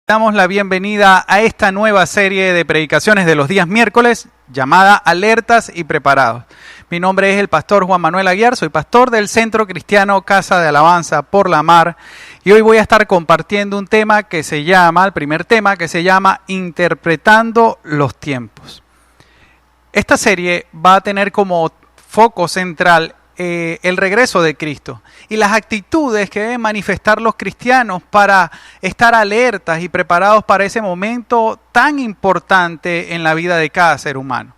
Damos la bienvenida a esta nueva serie de predicaciones de los días miércoles llamada Alertas y Preparados. Mi nombre es el pastor Juan Manuel Aguiar, soy pastor del Centro Cristiano Casa de Alabanza por la Mar y hoy voy a estar compartiendo un tema que se llama, el primer tema que se llama Interpretando los tiempos. Esta serie va a tener como foco central el regreso de Cristo y las actitudes que deben manifestar los cristianos para estar alertas y preparados para ese momento tan importante en la vida de cada ser humano.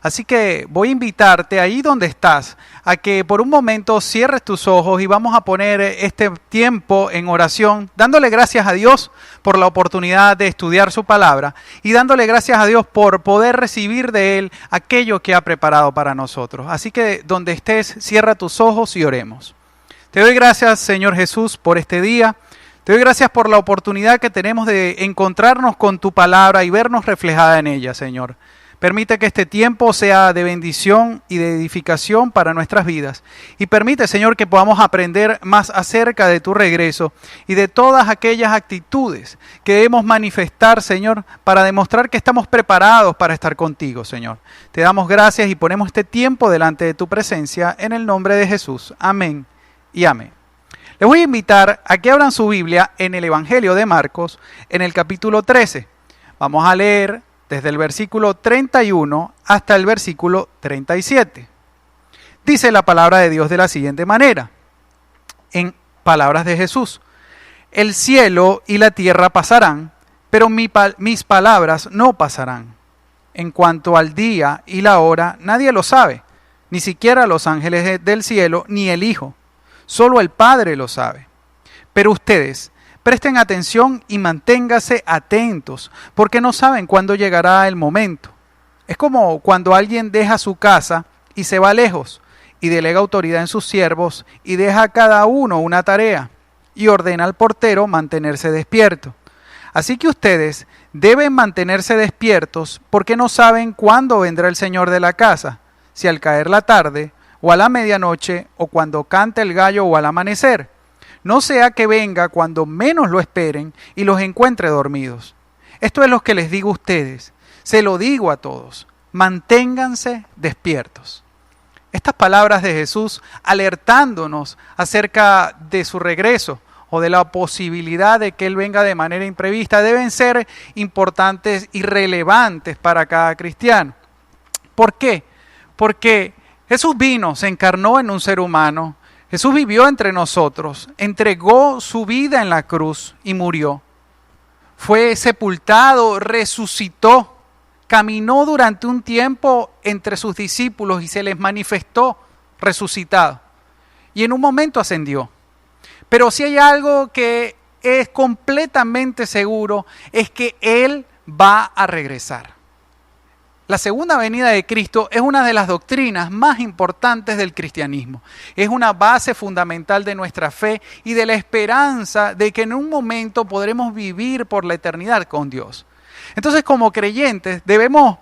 Así que voy a invitarte ahí donde estás a que por un momento cierres tus ojos y vamos a poner este tiempo en oración, dándole gracias a Dios por la oportunidad de estudiar su palabra y dándole gracias a Dios por poder recibir de Él aquello que ha preparado para nosotros. Así que donde estés, cierra tus ojos y oremos. Te doy gracias, Señor Jesús, por este día. Te doy gracias por la oportunidad que tenemos de encontrarnos con tu palabra y vernos reflejada en ella, Señor. Permite que este tiempo sea de bendición y de edificación para nuestras vidas. Y permite, Señor, que podamos aprender más acerca de tu regreso y de todas aquellas actitudes que debemos manifestar, Señor, para demostrar que estamos preparados para estar contigo, Señor. Te damos gracias y ponemos este tiempo delante de tu presencia en el nombre de Jesús. Amén y amén. Les voy a invitar a que abran su Biblia en el Evangelio de Marcos, en el capítulo 13. Vamos a leer desde el versículo 31 hasta el versículo 37. Dice la palabra de Dios de la siguiente manera, en palabras de Jesús: el cielo y la tierra pasarán, pero mis palabras no pasarán. En cuanto al día y la hora, nadie lo sabe, ni siquiera los ángeles del cielo, ni el Hijo. Solo el Padre lo sabe. Pero ustedes presten atención y manténganse atentos, porque no saben cuándo llegará el momento. Es como cuando alguien deja su casa y se va lejos, y delega autoridad en sus siervos, y deja a cada uno una tarea, y ordena al portero mantenerse despierto. Así que ustedes deben mantenerse despiertos, porque no saben cuándo vendrá el Señor de la casa, si al caer la tarde, o a la medianoche, o cuando cante el gallo, o al amanecer. No sea que venga cuando menos lo esperen y los encuentre dormidos. Esto es lo que les digo a ustedes. Se lo digo a todos. Manténganse despiertos. Estas palabras de Jesús alertándonos acerca de su regreso o de la posibilidad de que Él venga de manera imprevista deben ser importantes y relevantes para cada cristiano. ¿Por qué? Porque Jesús vino, se encarnó en un ser humano. Jesús vivió entre nosotros, entregó su vida en la cruz y murió. Fue sepultado, resucitó, caminó durante un tiempo entre sus discípulos y se les manifestó resucitado. Y en un momento ascendió. Pero si hay algo que es completamente seguro, es que Él va a regresar. La segunda venida de Cristo es una de las doctrinas más importantes del cristianismo. Es una base fundamental de nuestra fe y de la esperanza de que en un momento podremos vivir por la eternidad con Dios. Entonces, como creyentes, debemos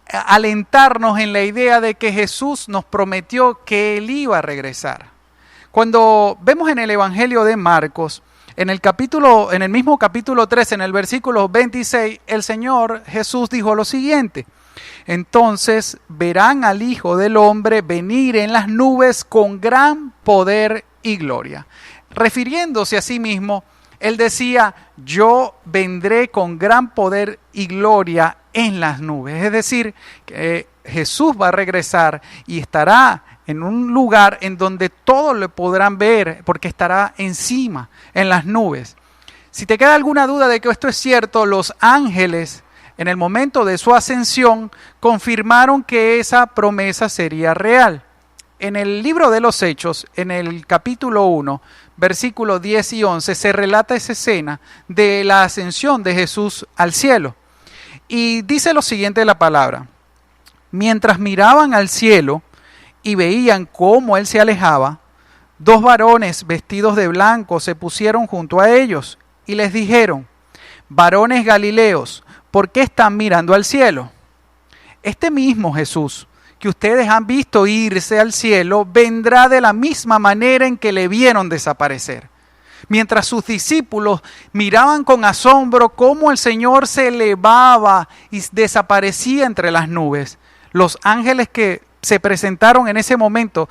alentarnos en la idea de que Jesús nos prometió que Él iba a regresar. Cuando vemos en el Evangelio de Marcos, en el mismo capítulo 13, en el versículo 26, el Señor Jesús dijo lo siguiente: entonces verán al Hijo del Hombre venir en las nubes con gran poder y gloria. Refiriéndose a sí mismo, Él decía: yo vendré con gran poder y gloria en las nubes. Es decir, que Jesús va a regresar y estará en un lugar en donde todos le podrán ver, porque estará encima, en las nubes. Si te queda alguna duda de que esto es cierto, los ángeles, en el momento de su ascensión, confirmaron que esa promesa sería real. En el libro de los Hechos, en el capítulo 1, versículos 10 y 11, se relata esa escena de la ascensión de Jesús al cielo. Y dice lo siguiente la palabra: mientras miraban al cielo y veían cómo Él se alejaba, dos varones vestidos de blanco se pusieron junto a ellos y les dijeron: varones galileos, ¿por qué están mirando al cielo? Este mismo Jesús que ustedes han visto irse al cielo vendrá de la misma manera en que le vieron desaparecer. mientras sus discípulos miraban con asombro cómo el Señor se elevaba y desaparecía entre las nubes. Los ángeles que se presentaron en ese momento,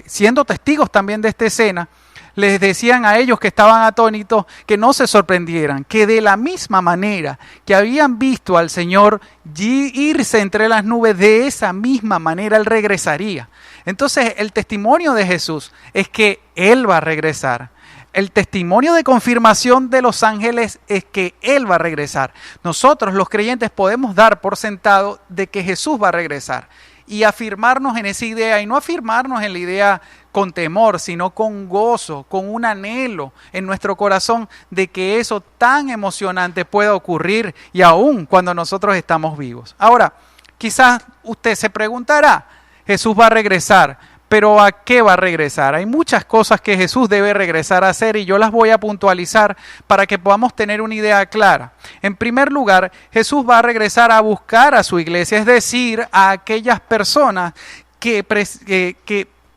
siendo testigos también de esta escena, les decían a ellos que estaban atónitos que no se sorprendieran, que de la misma manera que habían visto al Señor irse entre las nubes, de esa misma manera Él regresaría. Entonces el testimonio de Jesús es que Él va a regresar. El testimonio de confirmación de los ángeles es que Él va a regresar. Nosotros los creyentes podemos dar por sentado de que Jesús va a regresar y afirmarnos en esa idea, y no afirmarnos en la idea con temor, sino con gozo, con un anhelo en nuestro corazón de que eso tan emocionante pueda ocurrir, y aún cuando nosotros estamos vivos. Ahora, quizás usted se preguntará, Jesús va a regresar, pero ¿a qué va a regresar? Hay muchas cosas que Jesús debe regresar a hacer y yo las voy a puntualizar para que podamos tener una idea clara. En primer lugar, Jesús va a regresar a buscar a su iglesia, es decir, a aquellas personas que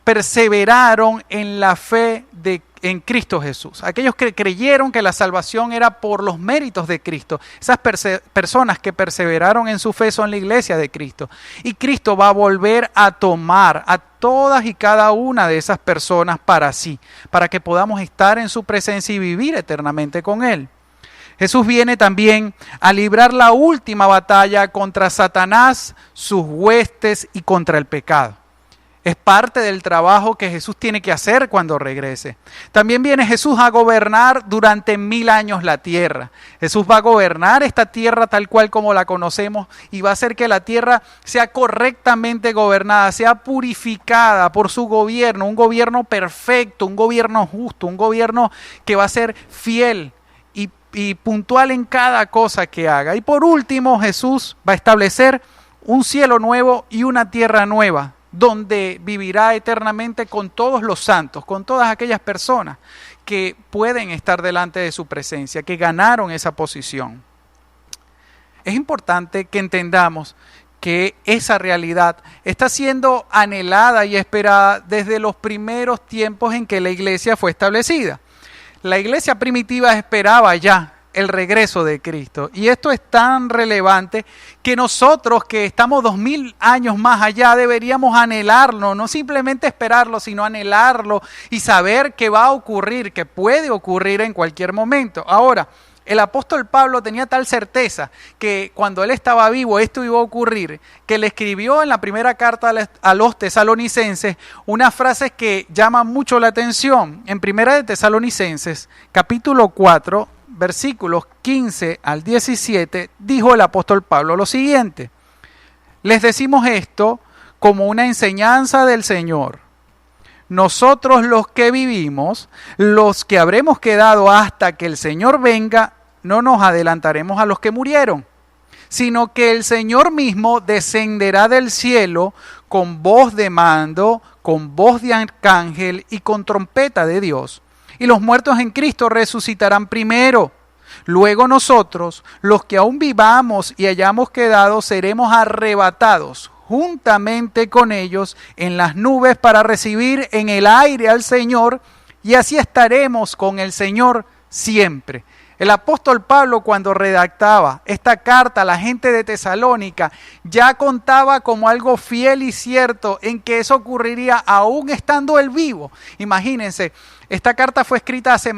perseveraron en la fe en Cristo Jesús. Aquellos que creyeron que la salvación era por los méritos de Cristo. Esas personas que perseveraron en su fe son la iglesia de Cristo. Y Cristo va a volver a tomar a todas y cada una de esas personas para sí, para que podamos estar en su presencia y vivir eternamente con Él. Jesús viene también a librar la última batalla contra Satanás, sus huestes y contra el pecado. Es parte del trabajo que Jesús tiene que hacer cuando regrese. También viene Jesús a gobernar durante 1000 años la tierra. Jesús va a gobernar esta tierra tal cual como la conocemos y va a hacer que la tierra sea correctamente gobernada, sea purificada por su gobierno, un gobierno perfecto, un gobierno justo, un gobierno que va a ser fiel y puntual en cada cosa que haga. Y por último, Jesús va a establecer un cielo nuevo y una tierra nueva, donde vivirá eternamente con todos los santos, con todas aquellas personas que pueden estar delante de su presencia, que ganaron esa posición. Es importante que entendamos que esa realidad está siendo anhelada y esperada desde los primeros tiempos en que la iglesia fue establecida. La iglesia primitiva esperaba ya el regreso de Cristo. Y esto es tan relevante que nosotros que estamos 2000 años más allá deberíamos anhelarlo, no simplemente esperarlo, sino anhelarlo y saber que va a ocurrir, que puede ocurrir en cualquier momento. Ahora, el apóstol Pablo tenía tal certeza que cuando él estaba vivo esto iba a ocurrir, que le escribió en la primera carta a los tesalonicenses unas frases que llaman mucho la atención. En primera de Tesalonicenses, capítulo 4, versículos 15 al 17, dijo el apóstol Pablo lo siguiente: les decimos esto como una enseñanza del Señor. Nosotros los que vivimos, los que habremos quedado hasta que el Señor venga, no nos adelantaremos a los que murieron, sino que el Señor mismo descenderá del cielo con voz de mando, con voz de arcángel y con trompeta de Dios. Y los muertos en Cristo resucitarán primero. Luego nosotros, los que aún vivamos y hayamos quedado, seremos arrebatados juntamente con ellos en las nubes para recibir en el aire al Señor, y así estaremos con el Señor siempre. El apóstol Pablo, cuando redactaba esta carta a la gente de Tesalónica, ya contaba como algo fiel y cierto en que eso ocurriría aún estando él vivo. Imagínense, esta carta fue escrita hace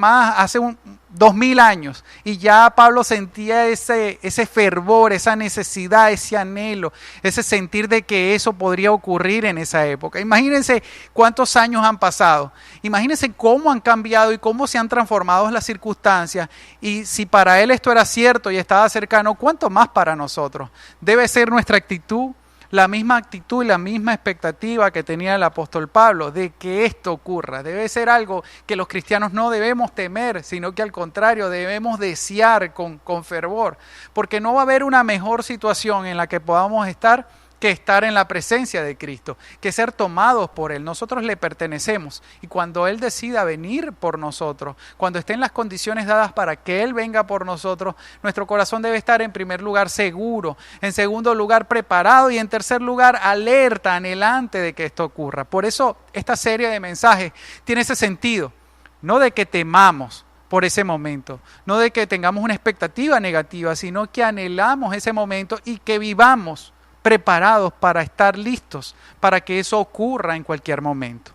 2000 años y ya Pablo sentía ese fervor, esa necesidad, ese anhelo, ese sentir de que eso podría ocurrir en esa época. Imagínense cuántos años han pasado, imagínense cómo han cambiado y cómo se han transformado las circunstancias, y si para él esto era cierto y estaba cercano, ¿cuánto más para nosotros? Debe ser nuestra actitud, la misma actitud y la misma expectativa que tenía el apóstol Pablo de que esto ocurra. Debe ser algo que los cristianos no debemos temer, sino que al contrario debemos desear con fervor, porque no va a haber una mejor situación en la que podamos estar que estar en la presencia de Cristo, que ser tomados por Él. Nosotros le pertenecemos y cuando Él decida venir por nosotros, cuando estén las condiciones dadas para que Él venga por nosotros, nuestro corazón debe estar en primer lugar seguro, en segundo lugar preparado y en tercer lugar alerta, anhelante de que esto ocurra. Por eso esta serie de mensajes tiene ese sentido, no de que temamos, por ese momento. No de que tengamos una expectativa negativa, sino que anhelamos ese momento y que vivamos preparados para estar listos, para que eso ocurra en cualquier momento.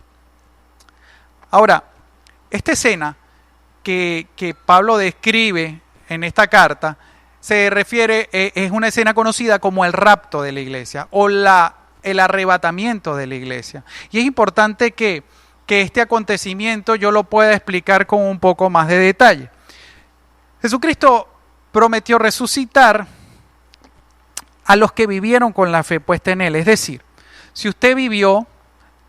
Ahora, esta escena que Pablo describe en esta carta se refiere, es una escena conocida como el rapto de la iglesia o el arrebatamiento de la iglesia. Y es importante que este acontecimiento yo lo pueda explicar con un poco más de detalle. Jesucristo prometió resucitar a los que vivieron con la fe puesta en Él. Es decir, si usted vivió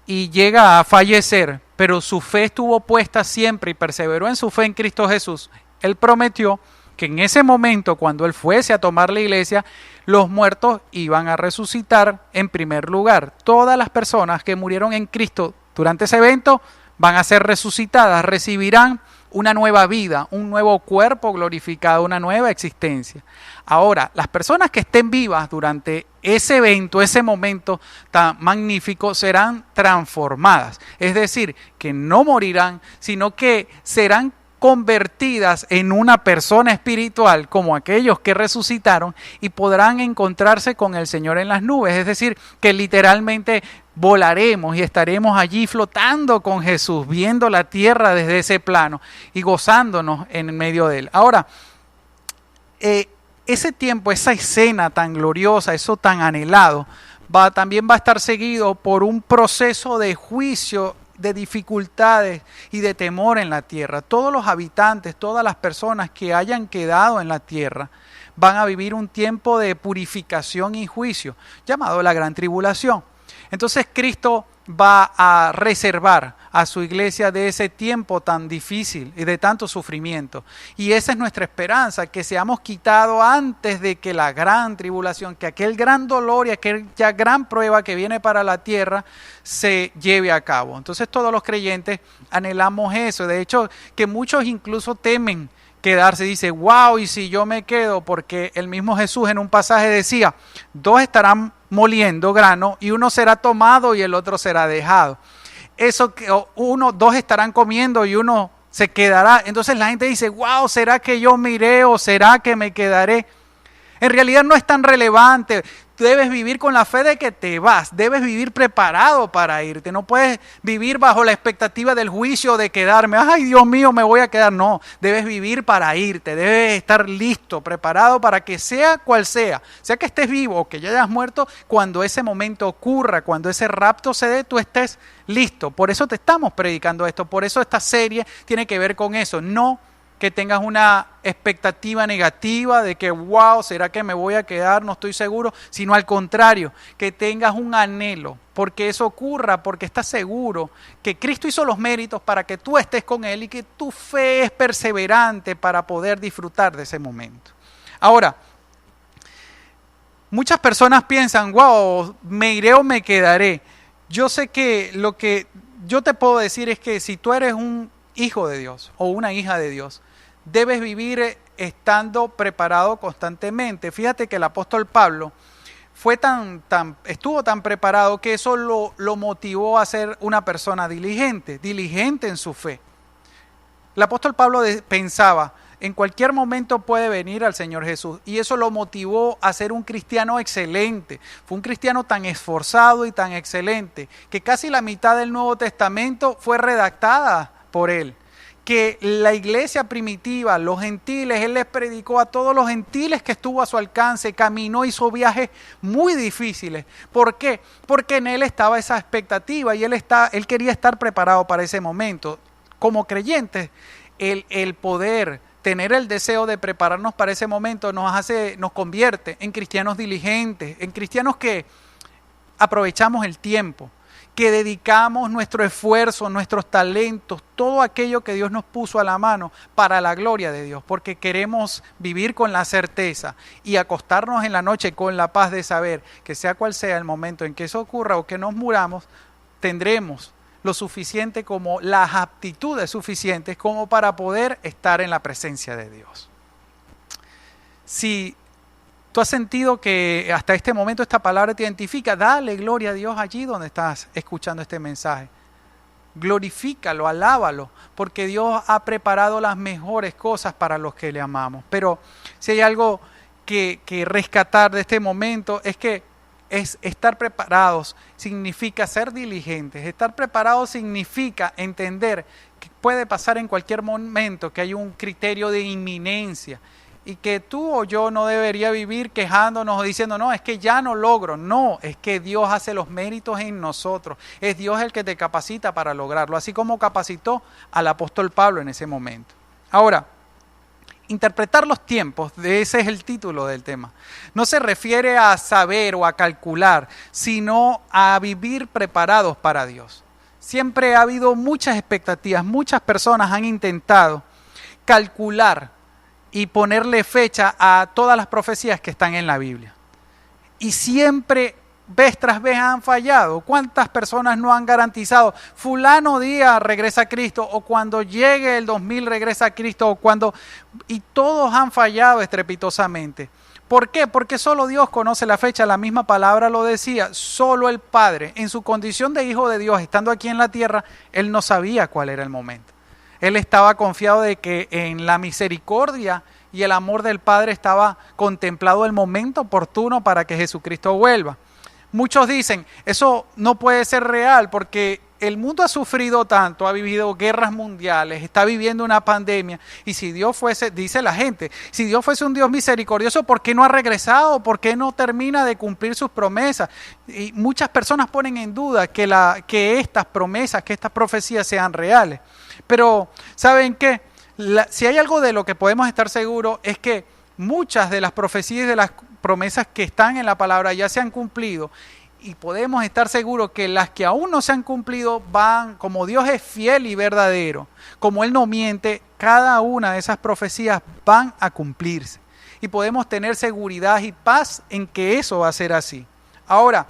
y llega a fallecer, pero su fe estuvo puesta siempre y perseveró en su fe en Cristo Jesús, Él prometió que en ese momento, cuando Él fuese a tomar la iglesia, los muertos iban a resucitar en primer lugar. Todas las personas que murieron en Cristo durante ese evento van a ser resucitadas, recibirán una nueva vida, un nuevo cuerpo glorificado, una nueva existencia. Ahora, las personas que estén vivas durante ese evento, ese momento tan magnífico, serán transformadas. Es decir, que no morirán, sino que serán convertidas en una persona espiritual como aquellos que resucitaron y podrán encontrarse con el Señor en las nubes. Es decir, que literalmente volaremos y estaremos allí flotando con Jesús, viendo la tierra desde ese plano y gozándonos en medio de Él. Ahora, ese tiempo, esa escena tan gloriosa, eso tan anhelado, también va a estar seguido por un proceso de juicio, de dificultades y de temor en la tierra. Todos los habitantes, todas las personas que hayan quedado en la tierra van a vivir un tiempo de purificación y juicio, llamado la Gran Tribulación. Entonces Cristo va a reservar a su iglesia de ese tiempo tan difícil y de tanto sufrimiento. Y esa es nuestra esperanza, que seamos quitados antes de que la gran tribulación, que aquel gran dolor y aquella gran prueba que viene para la tierra se lleve a cabo. Entonces todos los creyentes anhelamos eso. De hecho, que muchos incluso temen quedarse. Dice, wow, ¿y si yo me quedo? Porque el mismo Jesús en un pasaje decía, 2 estarán moliendo grano y uno será tomado y el otro será dejado. Eso que 2 estarán comiendo y uno se quedará. Entonces la gente dice, wow, ¿será que yo me iré o será que me quedaré? En realidad no es tan relevante. Debes vivir con la fe de que te vas. Debes vivir preparado para irte. No puedes vivir bajo la expectativa del juicio de quedarme. Ay, Dios mío, me voy a quedar. No, debes vivir para irte. Debes estar listo, preparado para que sea cual sea que estés vivo o que ya hayas muerto, cuando ese momento ocurra, cuando ese rapto se dé, tú estés listo. Por eso te estamos predicando esto. Por eso esta serie tiene que ver con eso. No que tengas una expectativa negativa de que, wow, ¿será que me voy a quedar? No estoy seguro, sino al contrario, que tengas un anhelo, porque eso ocurra, porque estás seguro que Cristo hizo los méritos para que tú estés con Él y que tu fe es perseverante para poder disfrutar de ese momento. Ahora, muchas personas piensan, wow, ¿me iré o me quedaré? Yo sé que lo que yo te puedo decir es que si tú eres un hijo de Dios o una hija de Dios, debes vivir estando preparado constantemente. Fíjate que el apóstol Pablo estuvo tan preparado que eso lo motivó a ser una persona diligente en su fe. El apóstol Pablo pensaba, en cualquier momento puede venir al Señor Jesús, y eso lo motivó a ser un cristiano excelente. Fue un cristiano tan esforzado y tan excelente que casi la mitad del Nuevo Testamento fue redactada por él. Que la iglesia primitiva, los gentiles, él les predicó a todos los gentiles que estuvo a su alcance, caminó, hizo viajes muy difíciles. ¿Por qué? Porque en él estaba esa expectativa y él quería estar preparado para ese momento. Como creyentes, el poder tener el deseo de prepararnos para ese momento nos convierte en cristianos diligentes, en cristianos que aprovechamos el tiempo, que dedicamos nuestro esfuerzo, nuestros talentos, todo aquello que Dios nos puso a la mano para la gloria de Dios, porque queremos vivir con la certeza y acostarnos en la noche con la paz de saber que sea cual sea el momento en que eso ocurra o que nos muramos, tendremos lo suficiente como las aptitudes suficientes como para poder estar en la presencia de Dios. Si tú has sentido que hasta este momento esta palabra te identifica, dale gloria a Dios allí donde estás escuchando este mensaje. glorifícalo, alábalo, porque Dios ha preparado las mejores cosas para los que le amamos. Pero si hay algo que rescatar de este momento es que estar preparados significa ser diligentes. Estar preparados significa entender que puede pasar en cualquier momento, que hay un criterio de inminencia y que tú o yo no debería vivir quejándonos o diciendo, no, es que ya no logro. No, es que Dios hace los méritos en nosotros. Es Dios el que te capacita para lograrlo, así como capacitó al apóstol Pablo en ese momento. Ahora, interpretar los tiempos, ese es el título del tema, no se refiere a saber o a calcular, sino a vivir preparados para Dios. Siempre ha habido muchas expectativas, muchas personas han intentado calcular y ponerle fecha a todas las profecías que están en la Biblia. Y siempre, vez tras vez, han fallado. ¿Cuántas personas no han garantizado? Fulano día regresa a Cristo, o cuando llegue el 2000 regresa a Cristo, y todos han fallado estrepitosamente. ¿Por qué? Porque solo Dios conoce la fecha, la misma palabra lo decía, solo el Padre, en su condición de Hijo de Dios, estando aquí en la tierra, Él no sabía cuál era el momento. Él estaba confiado de que en la misericordia y el amor del Padre estaba contemplado el momento oportuno para que Jesucristo vuelva. Muchos dicen, eso no puede ser real porque el mundo ha sufrido tanto, ha vivido guerras mundiales, está viviendo una pandemia, y si Dios fuese, dice la gente, si Dios fuese un Dios misericordioso, ¿por qué no ha regresado? ¿Por qué no termina de cumplir sus promesas? Y muchas personas ponen en duda que estas promesas, que estas profecías sean reales. Pero, ¿saben qué? Si hay algo de lo que podemos estar seguros es que muchas de las profecías y de las promesas que están en la palabra ya se han cumplido, y podemos estar seguros que las que aún no se han cumplido van, como Dios es fiel y verdadero, como Él no miente, cada una de esas profecías van a cumplirse. Y podemos tener seguridad y paz en que eso va a ser así. Ahora,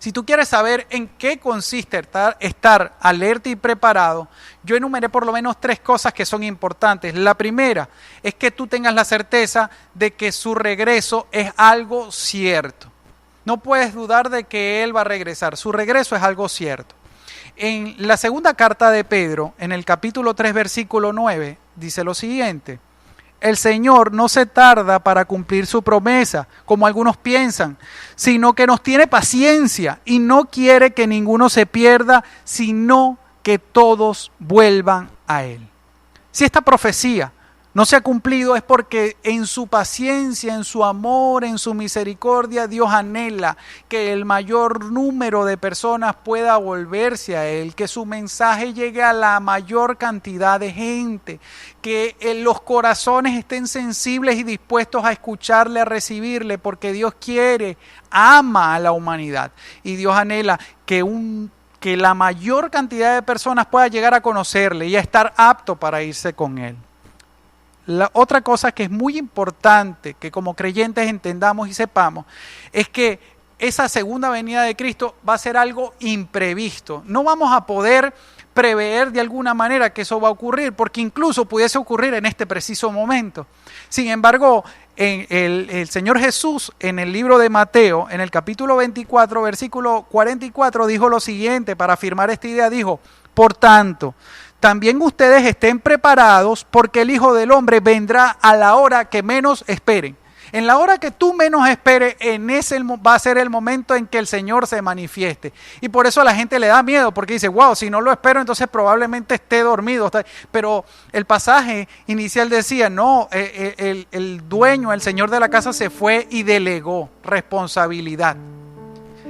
si tú quieres saber en qué consiste estar alerta y preparado, yo enumeré por lo menos 3 cosas que son importantes. La primera es que tú tengas la certeza de que su regreso es algo cierto. No puedes dudar de que Él va a regresar. Su regreso es algo cierto. En la segunda carta de Pedro, en el capítulo 3, versículo 9, dice lo siguiente: el Señor no se tarda para cumplir su promesa, como algunos piensan, sino que nos tiene paciencia y no quiere que ninguno se pierda, sino que todos vuelvan a Él. Si esta profecía no se ha cumplido es porque en su paciencia, en su amor, en su misericordia, Dios anhela que el mayor número de personas pueda volverse a Él, que su mensaje llegue a la mayor cantidad de gente, que los corazones estén sensibles y dispuestos a escucharle, a recibirle, porque Dios quiere, ama a la humanidad y Dios anhela que la mayor cantidad de personas pueda llegar a conocerle y a estar apto para irse con Él. La otra cosa que es muy importante que como creyentes entendamos y sepamos es que esa segunda venida de Cristo va a ser algo imprevisto. No vamos a poder prever de alguna manera que eso va a ocurrir, porque incluso pudiese ocurrir en este preciso momento. Sin embargo, el Señor Jesús en el libro de Mateo, en el capítulo 24, versículo 44, dijo lo siguiente para afirmar esta idea, dijo: por tanto, también ustedes estén preparados porque el Hijo del Hombre vendrá a la hora que menos esperen. En la hora que tú menos esperes, va a ser el momento en que el Señor se manifieste. Y por eso a la gente le da miedo, porque dice, wow, si no lo espero, entonces probablemente esté dormido. Pero el pasaje inicial decía, no, el dueño, el Señor de la casa se fue y delegó responsabilidad.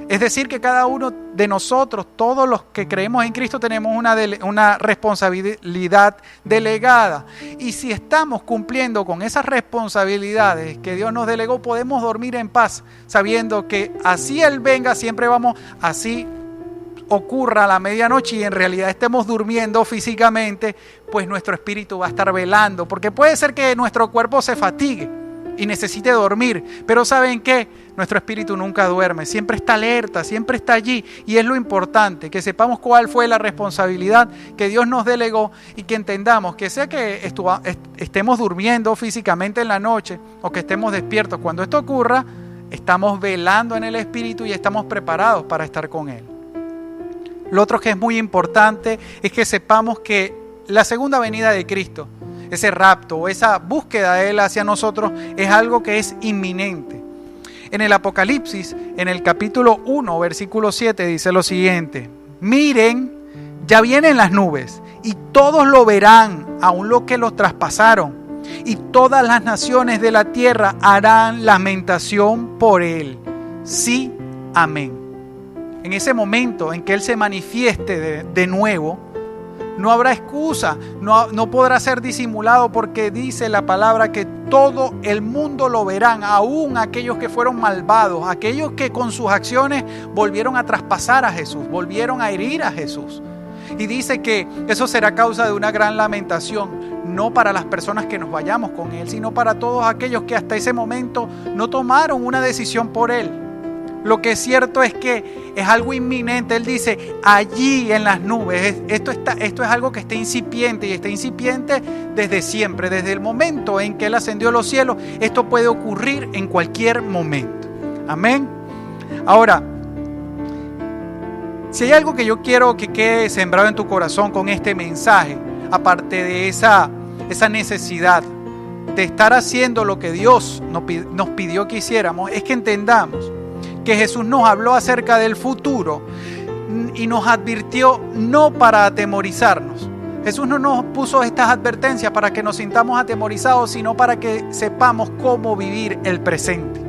Es decir, que cada uno de nosotros, todos los que creemos en Cristo, tenemos una responsabilidad delegada. Y si estamos cumpliendo con esas responsabilidades que Dios nos delegó, podemos dormir en paz, sabiendo que así Él venga, siempre vamos, así ocurra a la medianoche y en realidad estemos durmiendo físicamente, pues nuestro espíritu va a estar velando, porque puede ser que nuestro cuerpo se fatigue y necesite dormir, pero ¿saben qué? Nuestro espíritu nunca duerme, siempre está alerta, siempre está allí, y es lo importante, que sepamos cuál fue la responsabilidad que Dios nos delegó y que entendamos que sea que estemos durmiendo físicamente en la noche o que estemos despiertos, cuando esto ocurra, estamos velando en el espíritu y estamos preparados para estar con Él. Lo otro que es muy importante es que sepamos que la segunda venida de Cristo, ese rapto o esa búsqueda de Él hacia nosotros, es algo que es inminente. En el Apocalipsis, en el capítulo 1, versículo 7, dice lo siguiente: miren, ya vienen las nubes, y todos lo verán, aun los que los traspasaron, y todas las naciones de la tierra harán lamentación por Él. Sí, amén. En ese momento en que Él se manifieste de nuevo, no habrá excusa, no podrá ser disimulado, porque dice la palabra que todo el mundo lo verán, aún aquellos que fueron malvados, aquellos que con sus acciones volvieron a traspasar a Jesús, volvieron a herir a Jesús. Y dice que eso será causa de una gran lamentación, no para las personas que nos vayamos con Él, sino para todos aquellos que hasta ese momento no tomaron una decisión por Él. Lo que es cierto es que es algo inminente. Él dice, allí en las nubes. Esto es algo que está incipiente, y está incipiente desde siempre. Desde el momento en que Él ascendió a los cielos, esto puede ocurrir en cualquier momento. Amén. Ahora, si hay algo que yo quiero que quede sembrado en tu corazón con este mensaje, aparte de esa necesidad de estar haciendo lo que Dios nos pidió que hiciéramos, es que entendamos que Jesús nos habló acerca del futuro y nos advirtió no para atemorizarnos. Jesús no nos puso estas advertencias para que nos sintamos atemorizados, sino para que sepamos cómo vivir el presente.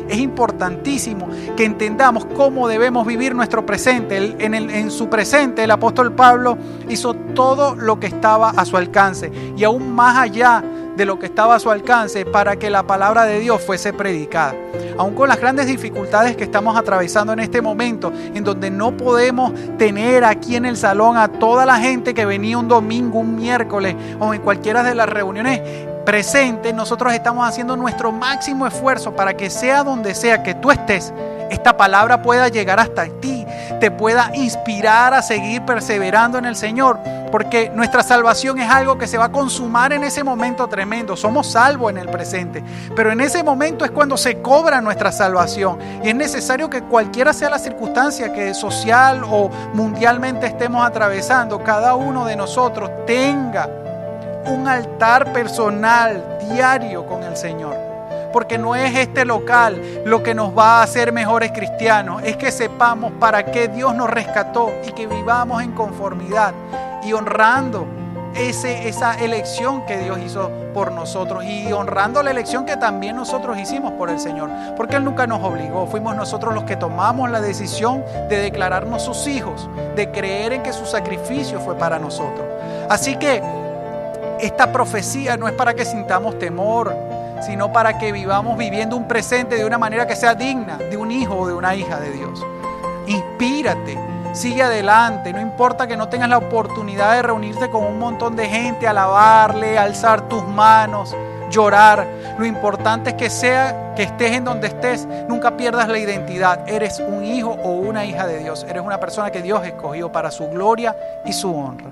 Es importantísimo que entendamos cómo debemos vivir nuestro presente. En su presente, el apóstol Pablo hizo todo lo que estaba a su alcance, y aún más allá de lo que estaba a su alcance, para que la palabra de Dios fuese predicada. Aún con las grandes dificultades que estamos atravesando en este momento, en donde no podemos tener aquí en el salón a toda la gente que venía un domingo, un miércoles o en cualquiera de las reuniones presentes, nosotros estamos haciendo nuestro máximo esfuerzo para que sea donde sea que tú estés, esta palabra pueda llegar hasta ti, te pueda inspirar a seguir perseverando en el Señor, porque nuestra salvación es algo que se va a consumar en ese momento tremendo. Somos salvos en el presente, pero en ese momento es cuando se cobra nuestra salvación, y es necesario que cualquiera sea la circunstancia que social o mundialmente estemos atravesando, cada uno de nosotros tenga un altar personal diario con el Señor. Porque no es este local lo que nos va a hacer mejores cristianos, es que sepamos para qué Dios nos rescató y que vivamos en conformidad y honrando esa elección que Dios hizo por nosotros, y honrando la elección que también nosotros hicimos por el Señor, porque Él nunca nos obligó, fuimos nosotros los que tomamos la decisión de declararnos sus hijos, de creer en que su sacrificio fue para nosotros. Así que esta profecía no es para que sintamos temor, sino para que vivamos viviendo un presente de una manera que sea digna de un hijo o de una hija de Dios. Inspírate, sigue adelante, no importa que no tengas la oportunidad de reunirte con un montón de gente, alabarle, alzar tus manos, llorar. Lo importante es que sea que estés en donde estés, nunca pierdas la identidad. Eres un hijo o una hija de Dios, eres una persona que Dios escogió para su gloria y su honra.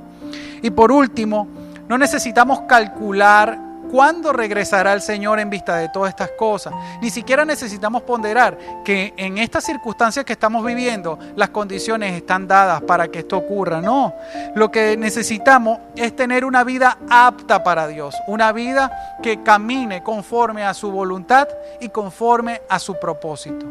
Y por último, no necesitamos calcular cuándo regresará el Señor en vista de todas estas cosas. Ni siquiera necesitamos ponderar que en estas circunstancias que estamos viviendo, las condiciones están dadas para que esto ocurra. No, lo que necesitamos es tener una vida apta para Dios, una vida que camine conforme a su voluntad y conforme a su propósito.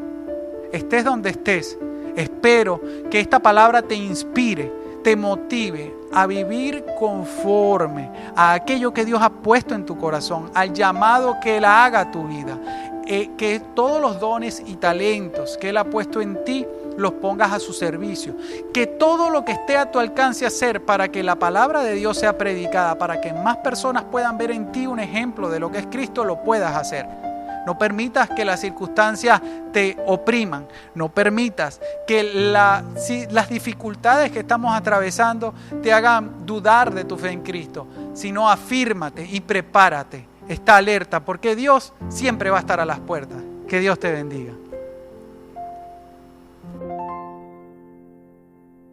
Estés donde estés, espero que esta palabra te inspire, te motive a vivir conforme a aquello que Dios ha puesto en tu corazón, al llamado que Él haga a tu vida, que todos los dones y talentos que Él ha puesto en ti los pongas a su servicio, que todo lo que esté a tu alcance hacer para que la palabra de Dios sea predicada, para que más personas puedan ver en ti un ejemplo de lo que es Cristo, lo puedas hacer. No permitas que las circunstancias te opriman. No permitas que las dificultades que estamos atravesando te hagan dudar de tu fe en Cristo. Sino afírmate y prepárate. Está alerta, porque Dios siempre va a estar a las puertas. Que Dios te bendiga.